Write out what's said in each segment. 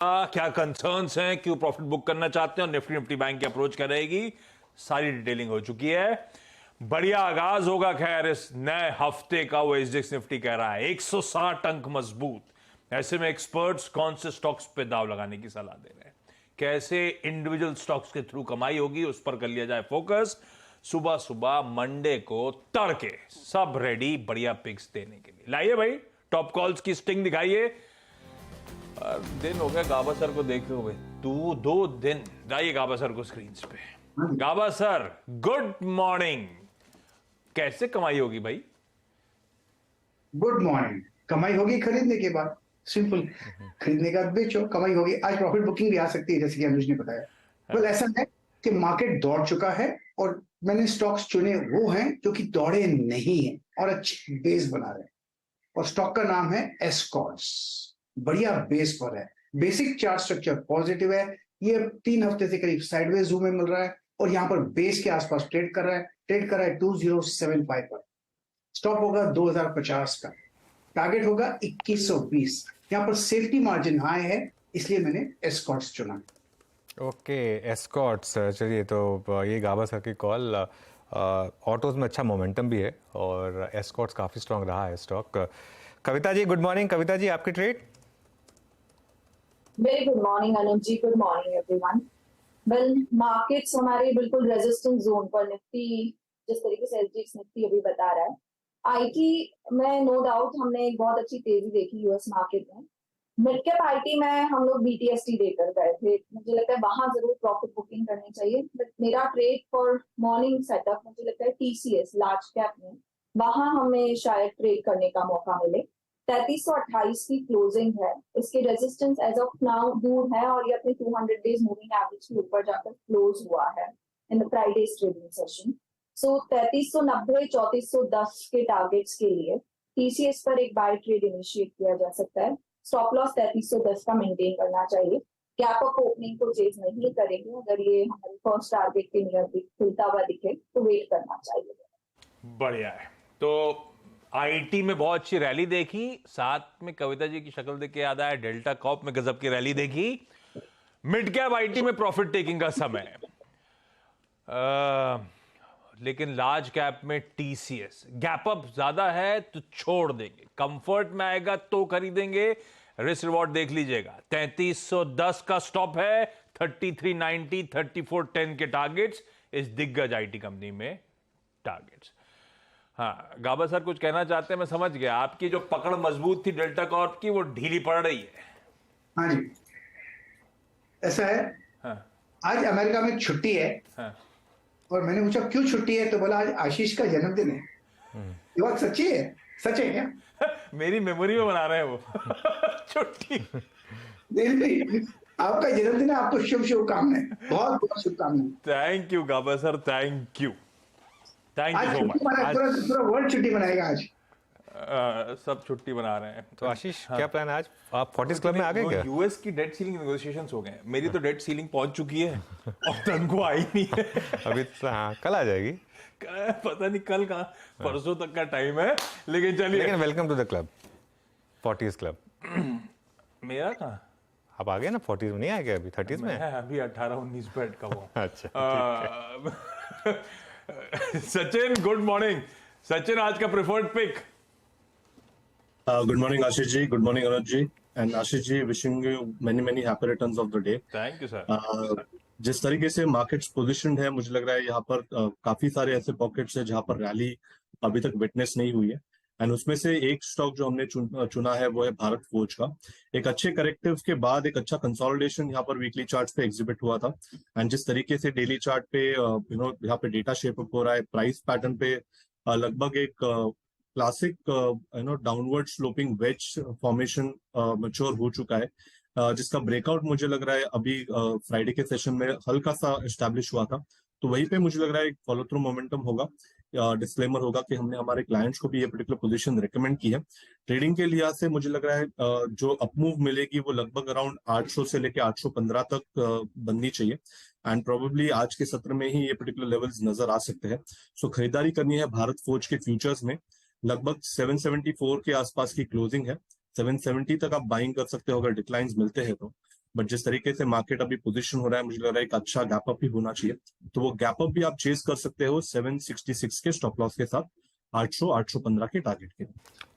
क्या कंसर्न्स हैं, क्यों प्रॉफिट बुक करना चाहते हैं और निफ्टी बैंक की अप्रोच करेगी, सारी डिटेलिंग हो चुकी है। बढ़िया आगाज होगा खैर इस नए हफ्ते का। वो एसजीएक्स निफ्टी कह रहा है 160 अंक मजबूत। ऐसे में एक्सपर्ट्स कौन से स्टॉक्स पे दाव लगाने की सलाह दे रहे हैं, कैसे इंडिविजुअल स्टॉक्स के थ्रू कमाई होगी, उस पर कर लिया जाए फोकस। सुबह सुबह मंडे को तड़के सब रेडी बढ़िया पिक्स देने के लिए। लाइए भाई, टॉप कॉल्स की स्टिंग दिखाइए। दिन हो गया गाबा सर को देखे हुए, 2 दिन। जाइए गाबा सर को स्क्रीन पे। गाबा सर, गुड मॉर्निंग। कैसे कमाई होगी भाई? Good morning. कमाई होगी खरीदने के बाद, सिंपल। खरीदने का बेचो, कमाई होगी। आज प्रॉफिट बुकिंग भी आ सकती है, जैसे कि अनुज ने बताया। well, ऐसा है कि मार्केट दौड़ चुका है और मैंने स्टॉक्स चुने वो हैं जो कि दौड़े नहीं हैं और अच्छे बेस बना रहे हैं। और स्टॉक का नाम है एस्कॉर्ट्स। बढ़िया बेस पर है, बेसिक चार्ट स्ट्रक्चर पॉजिटिव है। ये 3 हफ्ते से करीब साइडवेज जूम में मिल रहा है और यहाँ पर बेस के आसपास ट्रेड कर रहा है 2075 पर। स्टॉप होगा 2050 का, टारगेट होगा 2120। यहाँ पर सेफ्टी मार्जिन हाई है, इसलिए मैंने एस्कॉर्ट्स चुना। Okay, Escorts. चलिए, तो ये गाबा सर की कॉल। ऑटोज में अच्छा मोमेंटम भी है और एस्कॉर्ट्स काफ़ी स्ट्रांग रहा है stock. Kavita ji, good morning. Kavita ji, आपकी trade? Very good morning Anuj ji, good morning everyone. Well, markets हमारे बिल्कुल रेजिस्टेंस जोन पर, निफ्टी जिस तरीके से एसजीएक्स निफ्टी अभी बता रहा है। आईटी में नो डाउट हमने एक बहुत अच्छी तेजी देखी यूएस मार्केट में। मिड कैप आईटी में हम लोग बीटीएसटी देकर गए थे, मुझे लगता है वहां जरूर प्रॉफिट बुकिंग करनी चाहिए। बट मेरा ट्रेड फॉर मॉर्निंग सेटअप मुझे लगता है टीसीएस लार्ज कैप में, वहां हमें शायद ट्रेड करने का मौका मिले। 3328 की क्लोजिंग है, इसके रेजिस्टेंस एज ऑफ नाउ दूर है और ये अपने 200 डेज मूविंग एवरेज के ऊपर जाकर क्लोज हुआ है in the Friday trading session. So 3390 3410 के टारगेट्स के लिए टीसीएस पर एक बाय ट्रेड इनिशिएट किया जा सकता है। स्टॉप लॉस 3310 का मेंटेन करना चाहिए। गैप अप ओपनिंग को चेज नहीं करेंगे, अगर ये हमारे फर्स्ट टारगेट के नियर खुलता हुआ दिखे तो वेट करना चाहिए। बढ़िया है। तो आईटी में बहुत अच्छी रैली देखी, साथ में कविता जी की शक्ल देख के याद आया डेल्टा कॉप में गजब की रैली देखी। मिड कैप आईटी में प्रॉफिट टेकिंग का समय है, लेकिन लार्ज कैप में टीसीएस गैप अप ज्यादा है तो छोड़ देंगे, कंफर्ट में आएगा तो खरीदेंगे। रिस्क रिवॉर्ड देख लीजिएगा, 3310 का स्टॉप है, 3390 3410 के टारगेट्स इस दिग्गज आईटी कंपनी में टारगेट्स। हाँ गाबा सर कुछ कहना चाहते हैं, मैं समझ गया। आपकी जो पकड़ मजबूत थी डेल्टा कॉर्प की, वो ढीली पड़ रही है। हाँ जी, ऐसा है। हाँ। आज अमेरिका में छुट्टी है। हाँ। और मैंने पूछा क्यों छुट्टी है, तो बोला आज आशीष का जन्मदिन है। ये बात सच्ची है? सच है क्या? मेरी मेमोरी में बना रहे हैं वो छुट्टी। नहीं, आपका जन्मदिन है, आपको शुभ शुभकामनाएं, बहुत बहुत शुभकामनाएं। Thank you Gaba sir, thank you so much. पूरा वर्ल्ड छुट्टी मनाएगा आज। सब छुट्टी बना रहे हैं। तो आशीष, क्या प्लान है आज? आप 40 क्लब में आ गए क्या? यूएस की डेट सीलिंग नेगोशिएशंस हो गए। मेरी तो डेट सीलिंग पहुंच चुकी है और तनको आई नहीं है अभी तो हाँ, कल आ जाएगी। पता नहीं कल कहाँ, परसों तक का टाइम है। लेकिन चलिए, लेकिन welcome to the club, 40 club. मेरा कहाँ? आप आ गए ना 40 में, नहीं आए क्या अभी? 30 में अभी 18-19 पे अटका हुआ। अच्छा। Sachin, good morning. सचिन, आज का preferred pick? Good morning, Ashish ji. Good morning, Anuj ji. And Ashish ji, wishing you many happy returns of the day. Thank you, sir. जिस तरीके से मार्केट्स पोजीशनड है, मुझे लग रहा है यहाँ पर काफी सारे ऐसे पॉकेट्स है जहां पर रैली अभी तक विटनेस नहीं हुई है। एंड उसमें से एक स्टॉक जो हमने चुना है वो है भारत फोर्ज का। एक अच्छे करेक्टिव के बाद एक अच्छा कंसोलिडेशन यहाँ पर वीकली चार्ट पे एग्जिबिट हुआ था। एंड जिस तरीके से डेली चार्ट पे यहाँ पे डेटा शेप अप हो रहा है, प्राइस पैटर्न पे लगभग एक classic downward sloping wedge formation mature हो चुका है, जिसका ब्रेकआउट मुझे लग रहा है अभी फ्राइडे के सेशन में हल्का सा एस्टैब्लिश हुआ था। तो वहीं पे मुझे लग रहा है एक फॉलो थ्रू मोमेंटम होगा। डिस्क्लेमर होगा कि हमने हमारे क्लाइंट्स को भी ये पर्टिकुलर पोजीशन रिकमेंड की है। ट्रेडिंग के लिहाज से मुझे लग रहा है जो अपमूव मिलेगी वो लगभग अराउंड 800 से लेकर 815 तक बननी चाहिए। एंड प्रोबेबली आज के सत्र में ही ये पर्टिकुलर लेवल्स नजर आ सकते हैं। सो खरीदारी करनी है भारत फोर्ज के फ्यूचर्स में। लगभग 774 के आसपास की क्लोजिंग है, 770 तक आप बाइंग कर सकते हो अगर डिक्लाइंस मिलते हैं तो। बट जिस तरीके से मार्केट अभी पोजीशन हो रहा है मुझे लग रहा है एक अच्छा गैप अप भी होना चाहिए, तो वो गैप अप भी आप चेस कर सकते हो 766 के स्टॉप लॉस के साथ 800-815 के टारगेट के।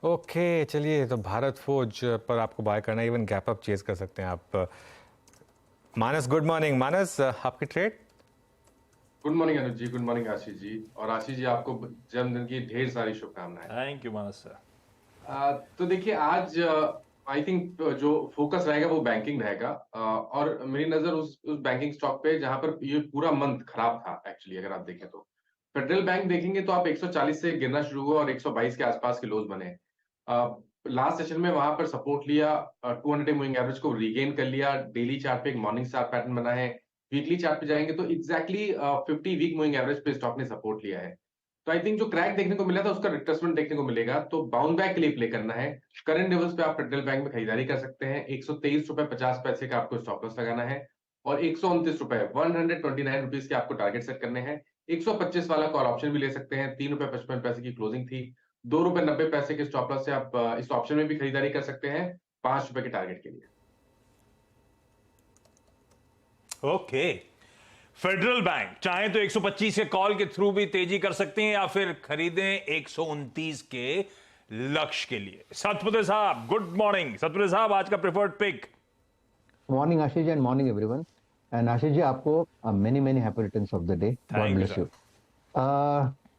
ओके चलिए, तो भारत फोर्ज पर आपको बाय करना है, इवन गैप अप चेज कर सकते हैं आप। मानस, गुड मॉर्निंग। मानस, आपकी trade? Good morning Anuj ji, good morning Ashish ji. और आशीष जी, आपको जन्मदिन की ढेर सारी शुभकामनाएं। Thank you Manas sir. तो देखिए, आज आई थिंक जो फोकस रहेगा वो बैंकिंग रहेगा, और मेरी नजर उस बैंकिंग स्टॉक पे जहां पर ये पूरा मंथ खराब था एक्चुअली। अगर आप देखें तो फेडरल बैंक देखेंगे तो आप 140 से गिरना शुरू हुआ और 122 के आसपास के लोज बने। लास्ट सेशन में वहां पर सपोर्ट लिया, 200 डे मूविंग एवरेज को रीगेन कर लिया, डेली चार्ट पे एक मॉर्निंग स्टार पैटर्न बना है, वीकली चार्ट पे जाएंगे तो एग्जैक्टली 50 वीक मूविंग एवरेज पे स्टॉक ने सपोर्ट लिया है। तो आई थिंक जो क्रैक देखने को मिला था उसका रिट्रेसमेंट देखने को मिलेगा, तो बाउंड बैक के लिए प्ले करना है। करंट लेवल्स पे आप फेडरल बैंक में खरीदारी कर सकते हैं। 123 रुपए 50 पैसे का आपको स्टॉप लॉस लगाना है और 129 रुपए 129 रुपीज के आपको टारगेट सेट करने हैं। 125 वाला कॉल ऑप्शन भी ले सकते हैं। 3 रुपए 55 पैसे की क्लोजिंग थी। 2 रुपए 90 पैसे के स्टॉप लॉस से आप इस ऑप्शन में भी खरीदारी कर सकते हैं 5 रुपए के टारगेट के लिए। ओके, फेडरल बैंक चाहे तो 125 के कॉल के थ्रू भी तेजी कर सकते हैं या फिर खरीदें 129 के लक्ष्य के लिए। सतपुत्र साहब, गुड मॉर्निंग। सतपुत्र साहब, आज का preferred pick. Morning Ashish ji and morning everyone. And Ashish ji, आपको many happy returns of the day. God bless you.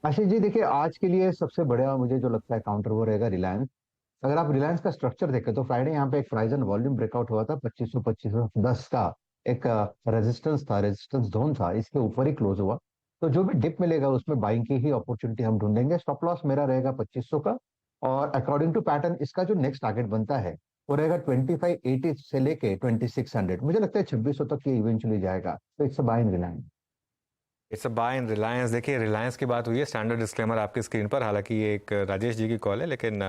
Ashish ji देखिए, आज के लिए सबसे बड़ा मुझे जो लगता है काउंटर वो रहेगा रिलायंस। अगर आप रिलायंस का स्ट्रक्चर देखें तो फ्राइडे यहाँ पे एक प्राइस एंड वॉल्यूम ब्रेकआउट हुआ था 2510 का एक रेजिस्टेंस जोन था, इसके ऊपर ही क्लोज हुआ। तो जो भी डिप मिलेगा उसमें बाइंग की ही अपॉर्चुनिटी हम ढूंढेंगे। स्टॉप लॉस मेरा रहेगा 2500 का, और अकॉर्डिंग टू पैटर्न इसका जो नेक्स्ट टारगेट बनता है वो रहेगा 2580 से लेके 2600। मुझे लगता है 2600 तक ये इवेंचुअली जाएगा। तो it's a buy in Reliance. It's a buy in Reliance. देखिए, रिलायंस की बात हुई है, स्टैंडर्ड डिस्क्लेमर आपकी स्क्रीन पर। हालांकि ये एक राजेश जी की कॉल है, लेकिन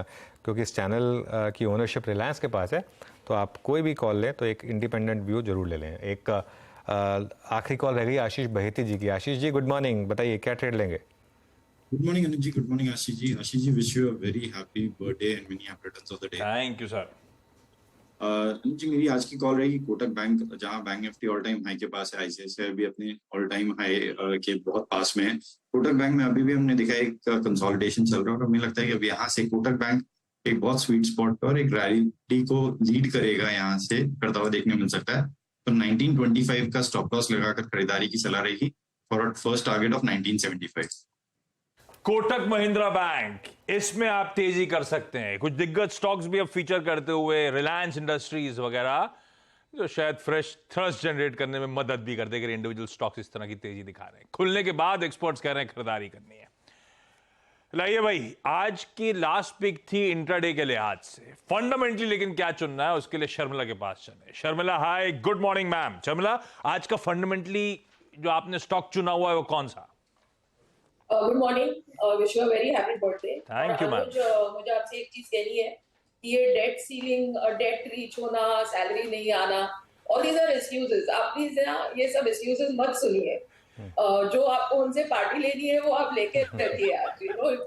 क्योंकि इस चैनल की ओनरशिप रिलायंस के पास है तो आप कोई भी कॉल लें तो एक इंडिपेंडेंट व्यू जरूर ले लें। एक आखिरी कॉल रह गई आशीष बहेती जी की। Ashish ji, good morning. बताइए क्या ट्रेड लेंगे? Good morning Anuj ji, good morning Ashish ji. Ashish ji, wish you a very happy birthday and many happy returns of the day. Thank you sir. Anuj ji, मेरी आज की कॉल रहेगी कोटक बैंक, जहां bank Nifty all time high के पास है। आईसीआईसीआई भी अपने ऑल टाइम हाई के बहुत पास में है। कोटक बैंक में अभी भी हमने देखा एक कंसोलिडेशन चल रहा है और हमें लगता है कि अब यहाँ से कोटक बैंक एक बहुत स्वीट स्पॉट पर एक रैली को लीड करेगा, यहाँ से करता हुआ देखने मिल सकता है। तो 1925 का स्टॉप लॉस लगाकर खरीदारी की सलाह रहेगी for first target of 1975। Kotak Mahindra bank, इसमें आप तेजी कर सकते हैं। कुछ दिग्गज स्टॉक्स भी अब फीचर करते हुए रिलायंस इंडस्ट्रीज वगैरह, जो शायद फ्रेश थ्रस्ट जनरेट करने में मदद भी करते हैं। इंडिविजुअल स्टॉक्स इस तरह की तेजी दिखा रहे हैं। खुलने के बाद एक्सपर्ट्स कह रहे हैं खरीदारी करनी है। लाइए भाई, आज की लास्ट पिक थी इंट्राडे के लिहाज से। फंडामेंटली लेकिन क्या चुनना है उसके लिए शर्मिला के पास चले। शर्मिला, हाय, गुड मॉर्निंग मैम। शर्मिला, आज का फंडामेंटली जो आपने स्टॉक चुना हुआ है वो कौन सा? Good morning, wish you a very happy birthday. Thank you ma'am. मुझे आपसे एक चीज कहनी है कि ये डेट सीलिंग, डेट रीच होना, सैलरी नहीं आना, ऑल दीज आर एक्सक्यूजेस। आप प्लीज ये सब एक्सक्यूजेस मत सुनिए। जो आपको उनसे पार्टी लेनी है वो आप लेके रखिए।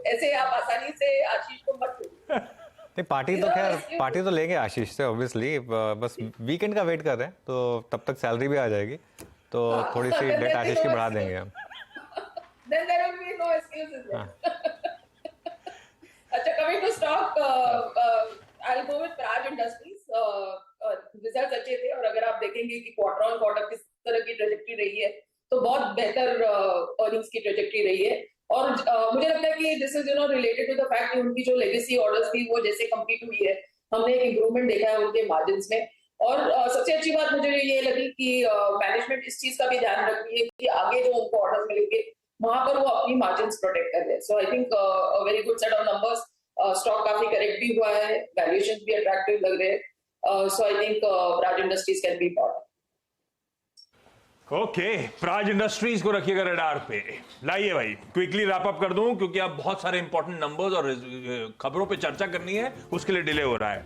ऐसे आप आसानी से आशीष को मत सुनिए। नहीं, पार्टी तो खैर पार्टी तो लेंगे आशीष से ऑब्वियसली, बस वीकेंड का वेट कर रहे हैं तो तब तक सैलरी भी आ जाएगी, तो थोड़ी सी डेट आशीष की बढ़ा देंगे हम। Then there will be no excuses. अच्छा, coming to stock, I'll go with Praj Industries. Results अच्छे थे और अगर आप देखेंगे कि क्वार्टर ऑन क्वार्टर किस तरह की ट्रेजेक्टरी रही है तो बहुत बेहतर अर्निंग्स की ट्रेजेक्टरी रही है। और मुझे लगता है कि this is related to the fact कि उनकी जो लेगेसी ऑर्डर्स थी वो जैसे कंप्लीट हुई है, हमने एक इंप्रूवमेंट देखा है उनके मार्जिन्स में। और सबसे अच्छी बात मुझे ये लगी कि मैनेजमेंट इस चीज का भी ध्यान रख रही है कि आगे जो उनको ऑर्डर्स मिलेंगे वहां पर वो अपनी मार्जिन्स प्रोटेक्ट कर रहे हैं। So I think a very good set of numbers. Stock काफी करेक्ट भी हुआ है, वैल्यूएशंस भी अट्रैक्टिव लग रहे हैं। So I think Praj Industries can be bought. Okay, Praj Industries को रखिएगा रडार पे। लाइए भाई, क्विकली रैप अप कर दूं क्योंकि अब बहुत सारे इंपॉर्टेंट नंबर्स और खबरों पे चर्चा करनी है, उसके लिए डिले हो रहा है।